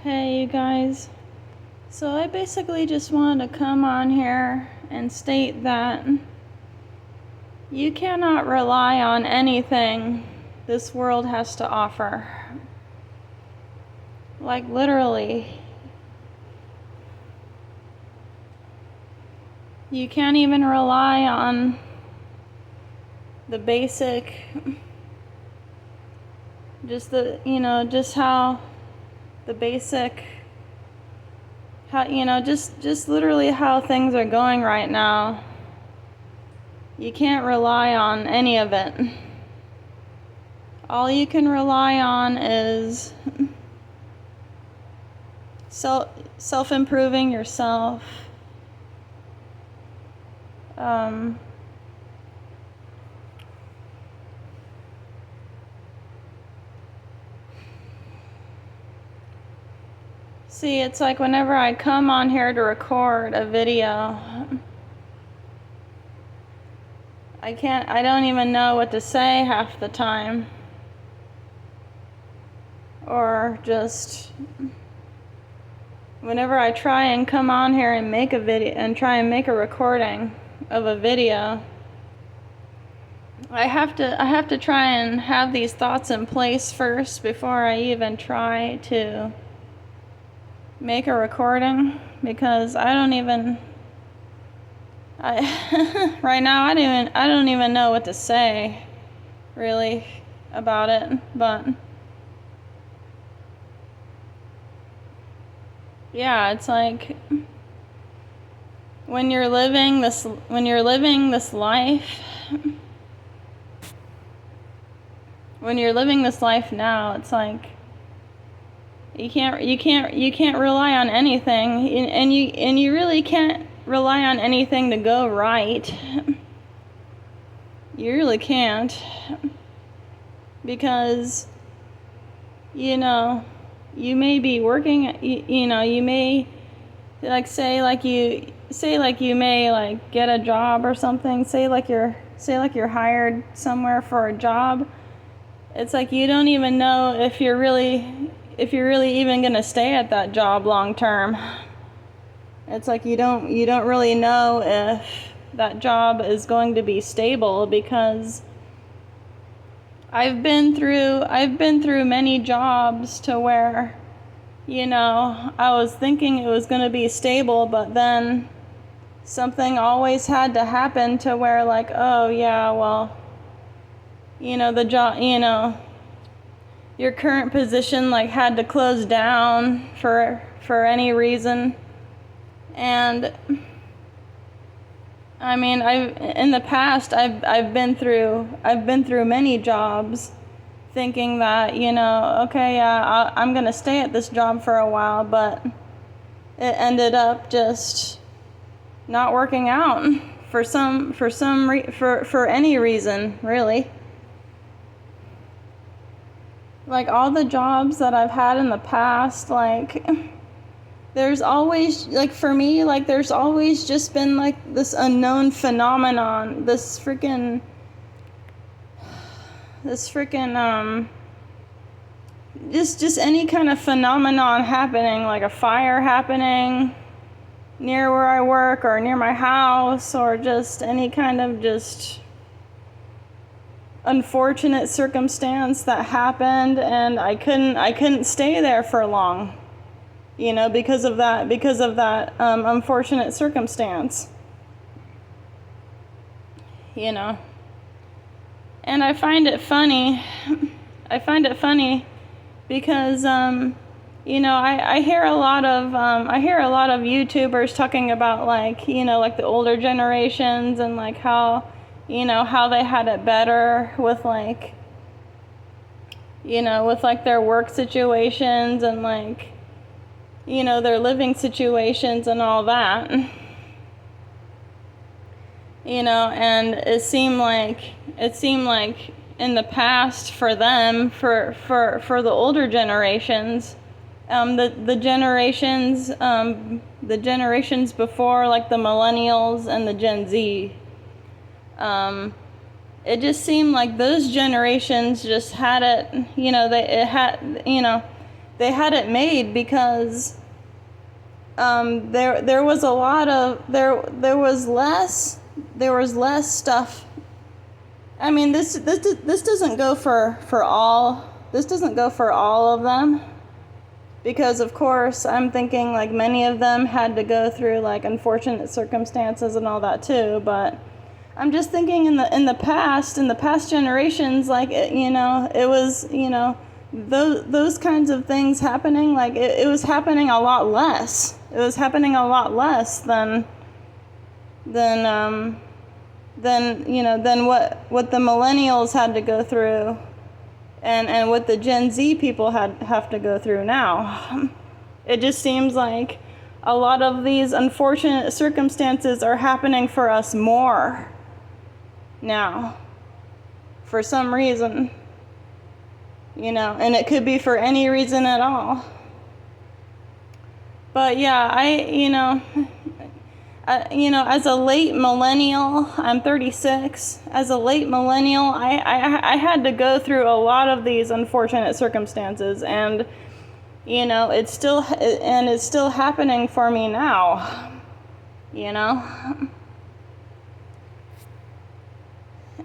Hey, you guys. So I basically just wanted to come on here and state that you cannot rely on anything this world has to offer. Like, literally. You can't even rely on the basic, just how the basic, just literally how things are going right now. You can't rely on any of it. All you can rely on is self-improving yourself. See, it's like whenever I come on here to record a video, I don't even know what to say half the time. Or just, whenever I try and come on here and make a video, and try and make a recording of a video, I have to try and have these thoughts in place first before I even try to make a recording, because right now I don't even know what to say really about it. But yeah, it's like when you're living this life now, it's like you can't rely on anything, and you really can't rely on anything to go right. You really can't, because you may be working, you may you may get a job or something, say you're hired somewhere for a job. It's like you don't even know if you're really even going to stay at that job long term. It's like you don't really know if that job is going to be stable, because I've been through many jobs to where I was thinking it was going to be stable, but then something always had to happen to where, like, oh yeah, well, the job, your current position had to close down for any reason. And I mean, in the past I've been through many jobs thinking that, okay, yeah, I'm going to stay at this job for a while, but it ended up just not working out for any reason, really. Like, all the jobs that I've had in the past, there's always, for me, there's always just been, this unknown phenomenon, this freaking, just any kind of phenomenon happening, like a fire happening near where I work or near my house, or just any kind of just unfortunate circumstance that happened, and I couldn't stay there for long, because of that unfortunate circumstance, and I find it funny because I hear a lot of YouTubers talking about the older generations, and how they had it better with their work situations and their living situations and all that. And it seemed like in the past, for them, for the older generations, the generations before, the millennials and the Gen Z, it just seemed like those generations just had it, they had it made because there was a lot of there was less stuff. I mean, this doesn't go for all. This doesn't go for all of them, because of course I'm thinking like many of them had to go through like unfortunate circumstances and all that too. But I'm just thinking in the past generations, like it was those kinds of things happening. Like it was happening a lot less. It was happening a lot less than than what the millennials had to go through, and what the Gen Z people have to go through now. It just seems like a lot of these unfortunate circumstances are happening for us more now, for some reason, and it could be for any reason at all. But yeah, as a late millennial, I'm 36. As a late millennial, I had to go through a lot of these unfortunate circumstances, and it's still happening for me now.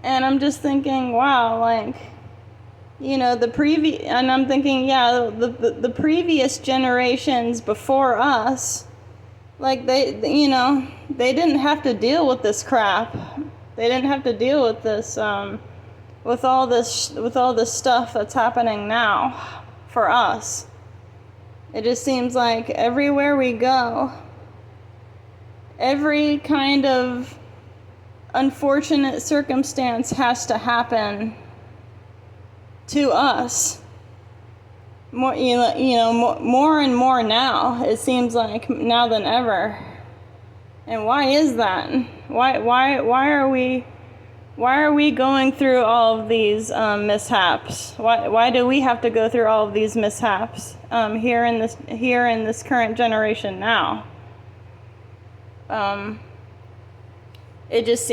And I'm just thinking, wow, like, and I'm thinking, yeah, the previous generations before us, like they didn't have to deal with this crap. They didn't have to deal with this, with all this stuff that's happening now for us. It just seems like everywhere we go, every kind of unfortunate circumstance has to happen to us. More, more and more now. It seems like now than ever. And why is that? Why are we going through all of these mishaps? Why do we have to go through all of these mishaps here in this current generation now? It just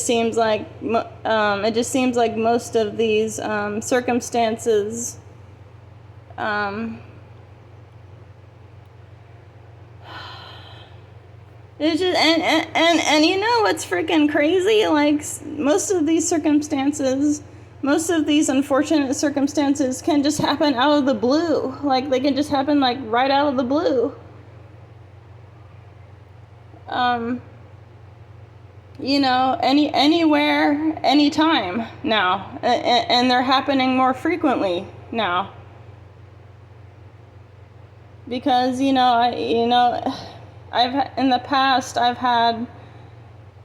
seems like most of these circumstances. It's just and what's freaking crazy? Like most of these unfortunate circumstances can just happen out of the blue. Like they can just happen like right out of the blue. Anywhere, anytime now, and they're happening more frequently now. Because I've in the past I've had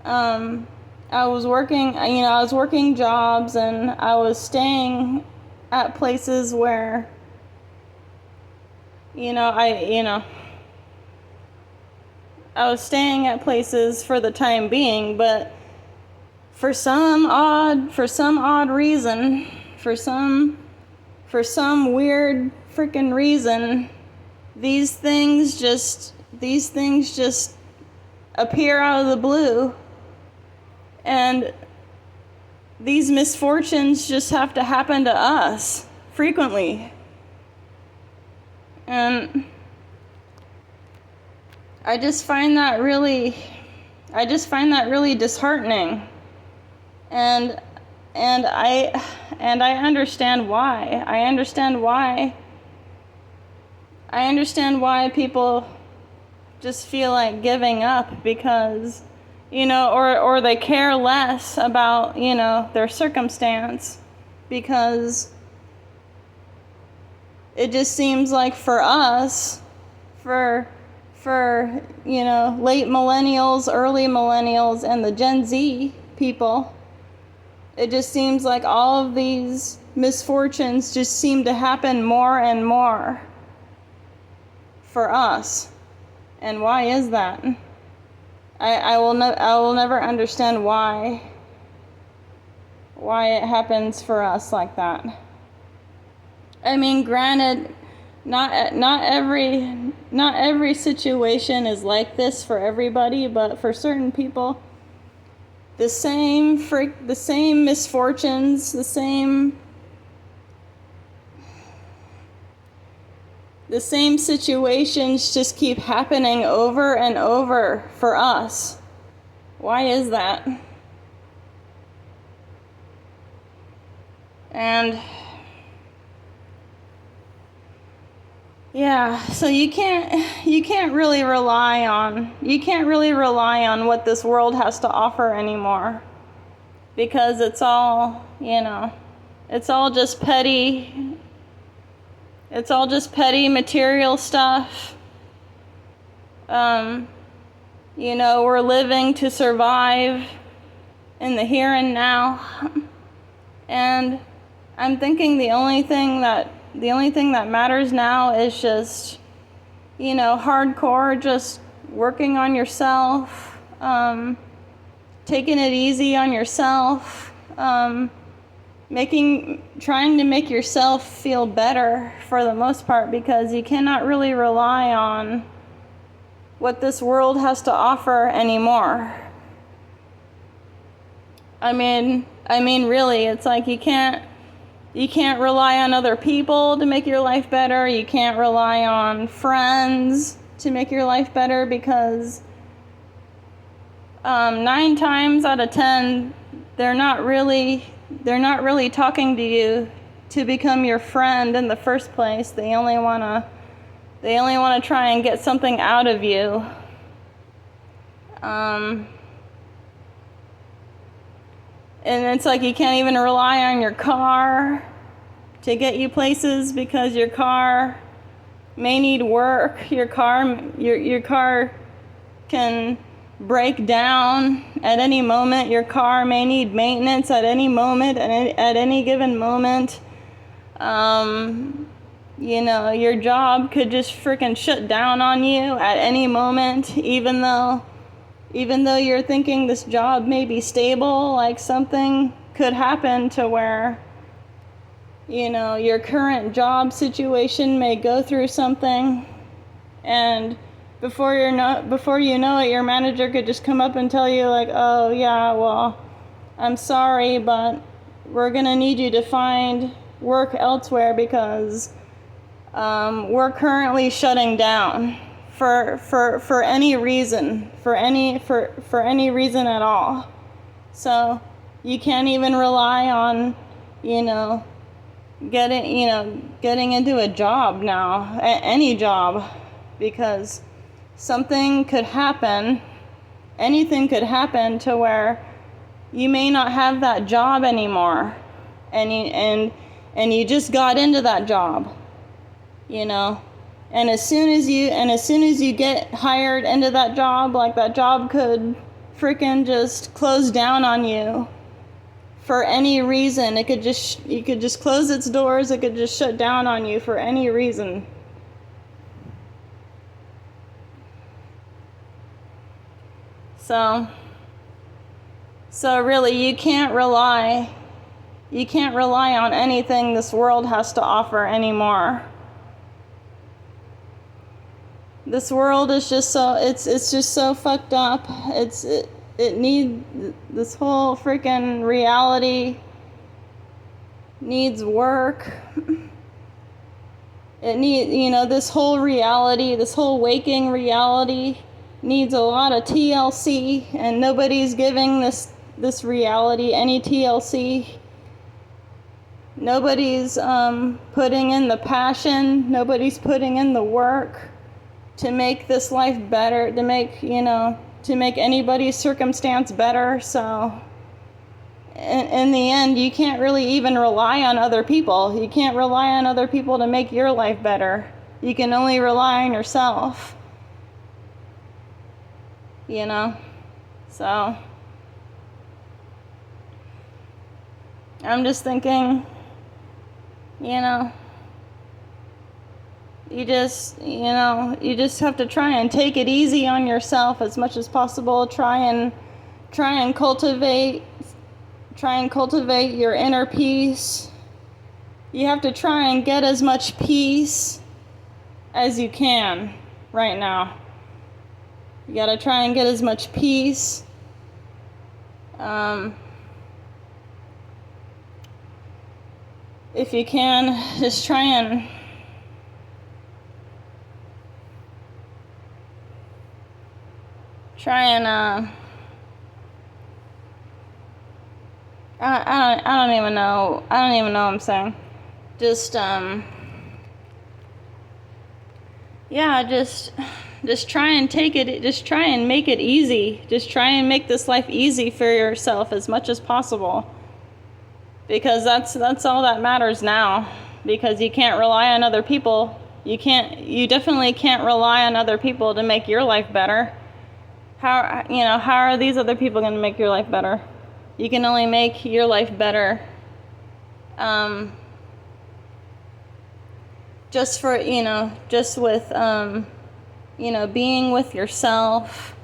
I was working jobs, and I was staying at places where I was staying at places for the time being, but for some odd reason, for some weird freaking reason, these things just appear out of the blue, and these misfortunes just have to happen to us frequently. And I just find that really disheartening. And I understand why. I understand why people just feel like giving up, because or they care less about their circumstance, because it just seems like for us, for late millennials, early millennials, and the Gen Z people, it just seems like all of these misfortunes just seem to happen more and more for us. And why is that? I will never understand why it happens for us like that. I mean, granted, not every situation is like this for everybody, but for certain people, the same misfortunes, the same The same situations just keep happening over and over for us. Why is that? And yeah, so you can't really rely on what this world has to offer anymore, because it's all, it's all just petty material stuff. We're living to survive in the here and now. And I'm thinking the only thing that matters now is just, hardcore, just working on yourself, taking it easy on yourself, trying to make yourself feel better for the most part, because you cannot really rely on what this world has to offer anymore. I mean, really, it's like you can't rely on other people to make your life better. You can't rely on friends to make your life better, because 9 times out of 10, they're not really talking to you to become your friend in the first place. They only want to try and get something out of you. And it's like you can't even rely on your car to get you places, because your car may need work. Your car can break down at any moment. Your car may need maintenance at any moment, at any given moment. Your job could just freaking shut down on you at any moment, even though you're thinking this job may be stable. Like, something could happen to where, your current job situation may go through something, and before you know it, your manager could just come up and tell you, like, oh yeah, well, I'm sorry, but we're gonna need you to find work elsewhere, because we're currently shutting down for any reason, for any reason at all. So you can't even rely on, getting into a job now, any job, because something could happen, anything could happen to where you may not have that job anymore, and you just got into that job, and as soon as you get hired into that job, like, that job could freaking just close down on you for any reason. You could just close its doors. It could just shut down on you for any reason. So really, you can't rely on anything this world has to offer anymore. This world is just it's just so fucked up. This whole freaking reality needs work. This whole reality, this whole waking reality needs a lot of TLC, and nobody's giving this reality any TLC. Nobody's putting in the passion, nobody's putting in the work to make this life better, to make anybody's circumstance better. So in the end, you can't really even rely on other people. You can't rely on other people to make your life better. You can only rely on yourself. So I'm just thinking, you just have to try and take it easy on yourself as much as possible. Try and cultivate your inner peace. You have to try and get as much peace as you can right now. You gotta try and get as much peace. If you can, just try and try and I don't even know. I don't even know what I'm saying. Just yeah, just try and take it. Just try and make it easy. Just try and make this life easy for yourself as much as possible. Because that's all that matters now. Because you can't rely on other people. You definitely can't rely on other people to make your life better. How are these other people going to make your life better? You can only make your life better just with being with yourself.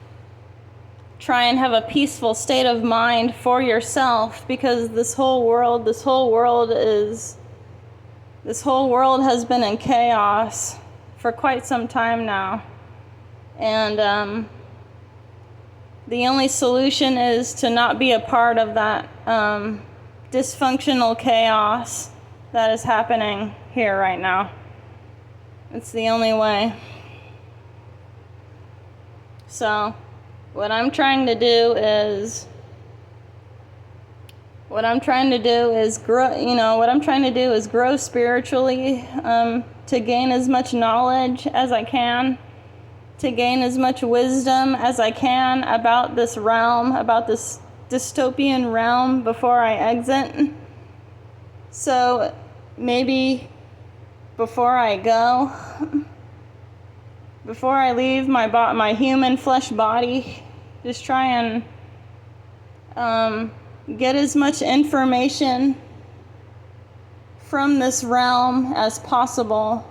Try and have a peaceful state of mind for yourself, because this whole world has been in chaos for quite some time now. And the only solution is to not be a part of that dysfunctional chaos that is happening here right now. It's the only way. So, what I'm trying to do is grow spiritually, to gain as much knowledge as I can, to gain as much wisdom as I can about this realm, about this dystopian realm before I exit. So maybe before I go, before I leave my human flesh body, just try and get as much information from this realm as possible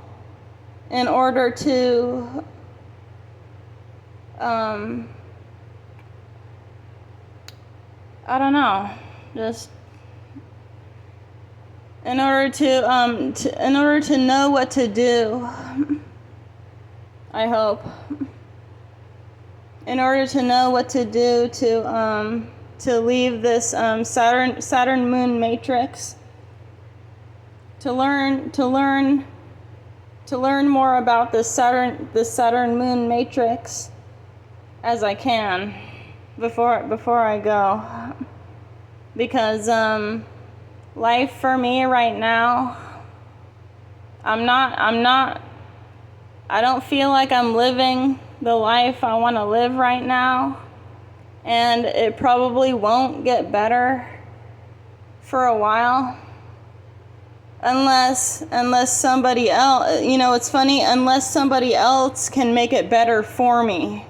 in order to just in order to know what to do. I hope. In order to know what to do to leave this Saturn moon matrix, to learn more about this Saturn moon matrix as I can before I go, because life for me right now, I don't feel like I'm living the life I want to live right now, and it probably won't get better for a while unless somebody else, it's funny, unless somebody else can make it better for me,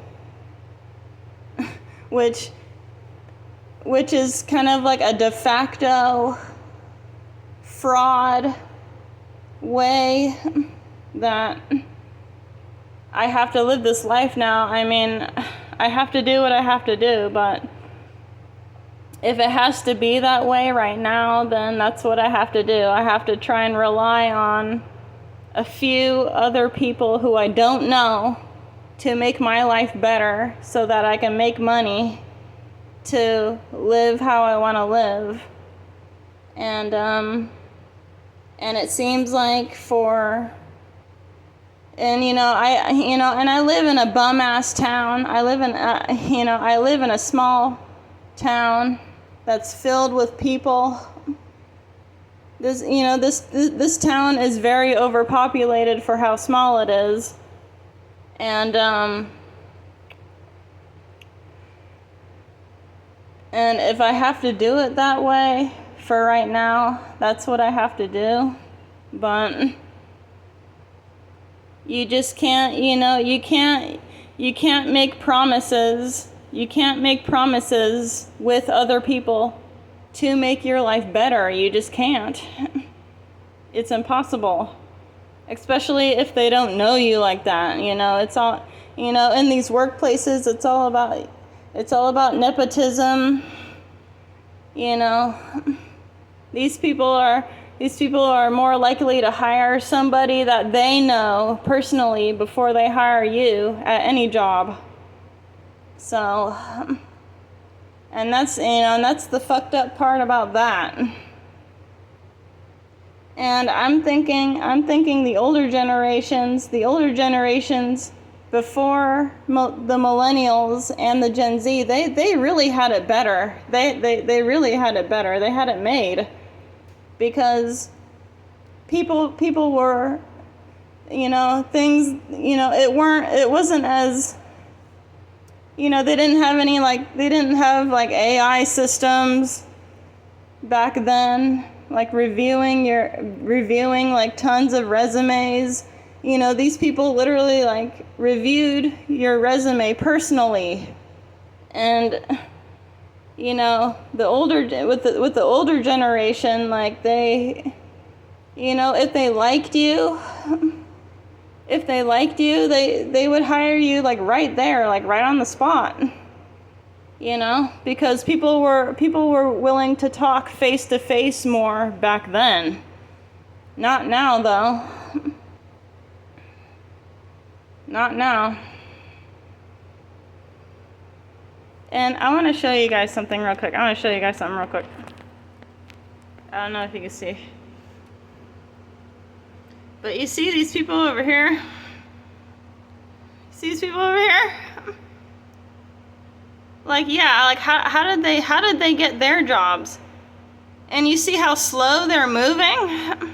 which is kind of like a de facto fraud way that I have to live this life now. I mean, I have to do what I have to do, but if it has to be that way right now, then that's what I have to do. I have to try and rely on a few other people who I don't know to make my life better so that I can make money to live how I want to live. And it seems like I live in a bum ass town. I live in a small town that's filled with people. This town is very overpopulated for how small it is. And if I have to do it that way for right now, that's what I have to do. But you just can't, you can't make promises. You can't make promises with other people to make your life better. You just can't. It's impossible. Especially if they don't know you like that. It's all, in these workplaces, it's all about nepotism. These people are more likely to hire somebody that they know personally before they hire you at any job. So, and that's the fucked up part about that. And I'm thinking the older generations, the millennials and the Gen Z, they really had it better. They really had it better. They had it made, because people were, things, it wasn't as, they didn't have like AI systems back then, like reviewing like tons of resumes. These people literally like reviewed your resume personally. And the older generation, like they, if they liked you, they would hire you like right there, like right on the spot. Because people were willing to talk face to face more back then. Not now, though. Not now. And I want to show you guys something real quick. I don't know if you can see. But you see these people over here? Like, yeah, like how did they get their jobs? And you see how slow they're moving?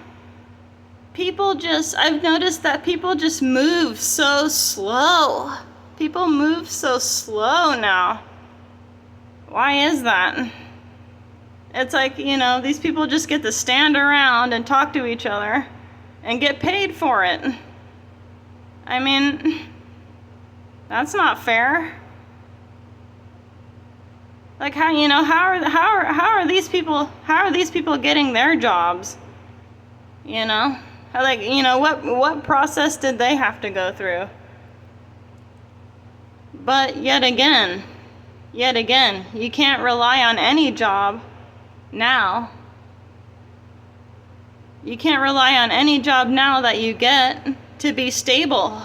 I've noticed that people just move so slow. People move so slow now. Why is that? It's like, these people just get to stand around and talk to each other and get paid for it. I mean, that's not fair. Like how are these people getting their jobs? Like, what process did they have to go through? But yet again, you can't rely on any job now. You can't rely on any job now that you get to be stable.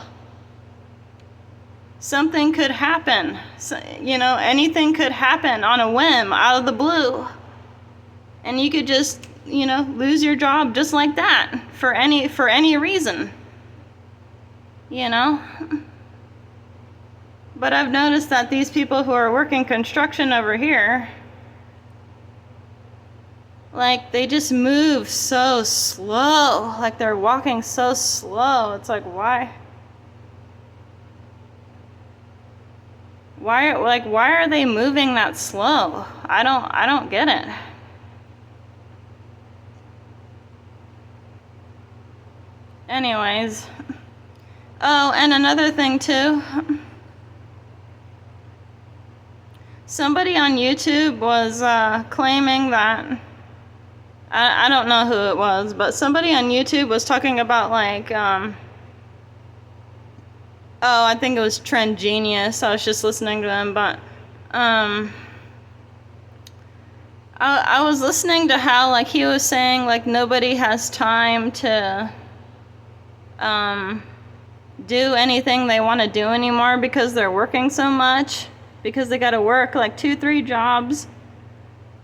Something could happen. Anything could happen on a whim, out of the blue. And you could just, lose your job just like that for any reason. But I've noticed that these people who are working construction over here, like, they just move so slow. Like, they're walking so slow. It's like, why? Why are they moving that slow? I don't get it. Anyways. Oh, and another thing too. Somebody on YouTube was claiming that, I don't know who it was, but somebody on YouTube was talking about like, I think it was Trend Genius. I was just listening to him, but I was listening to how like he was saying like nobody has time to do anything they want to do anymore because they're working so much, because they got to work like 2-3 jobs.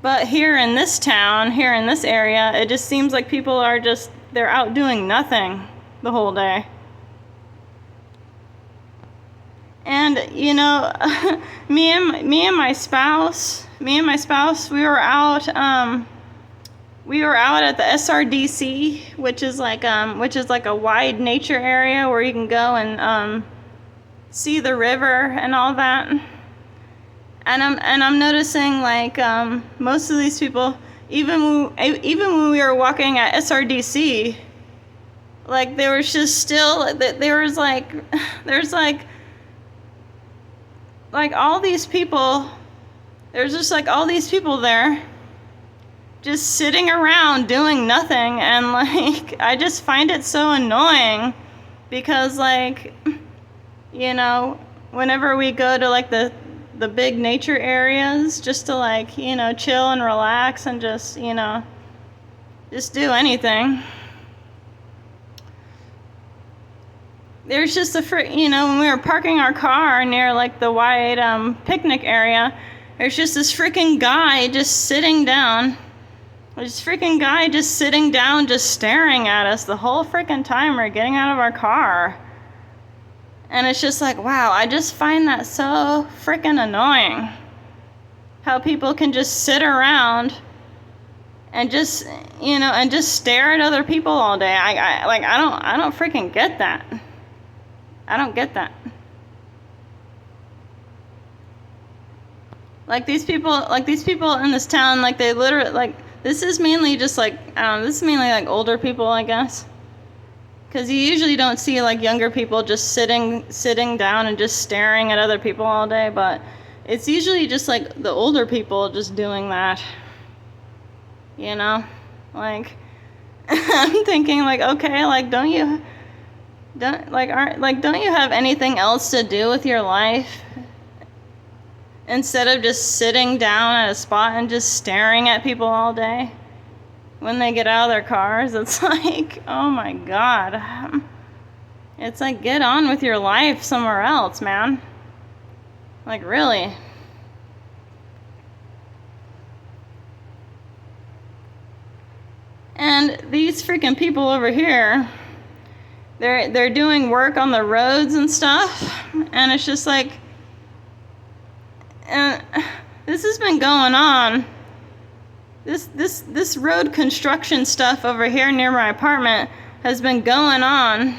But here in this town, here in this area, it just seems like people are they're out doing nothing the whole day. And me and my spouse, we were out at the SRDC, which is like a wide nature area where you can go and see the river and all that. And I'm noticing like most of these people, even when we were walking at SRDC, like there's all these people. There's just like all these people there, just sitting around doing nothing, and like I just find it so annoying, because like whenever we go to like the big nature areas just to like chill and relax and just just do anything, there's just when we were parking our car near like the wide picnic area, there's just this freaking guy just sitting down. Just staring at us the whole freaking time we're getting out of our car. And it's just like, wow, I just find that so freaking annoying. How people can just sit around and just, and just stare at other people all day. I don't freaking get that. I don't get that. Like these people in this town, like they literally, like, this is mainly just like, this is mainly like older people, I guess. Because you usually don't see like younger people just sitting down and just staring at other people all day, but it's usually just like the older people just doing that. Like I'm thinking like, okay, like don't you have anything else to do with your life instead of just sitting down at a spot and just staring at people all day? When they get out of their cars, it's like, oh my God. It's like, get on with your life somewhere else, man. Like, really. And these freaking people over here, they're doing work on the roads and stuff, and it's just like, and this has been going on. This road construction stuff over here near my apartment has been going on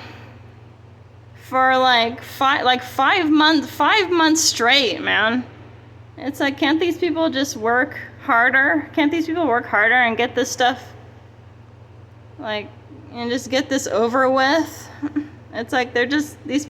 for like 5 months straight, man. It's like, can't these people just work harder? Can't these people work harder and get this stuff, like, and just get this over with? It's like these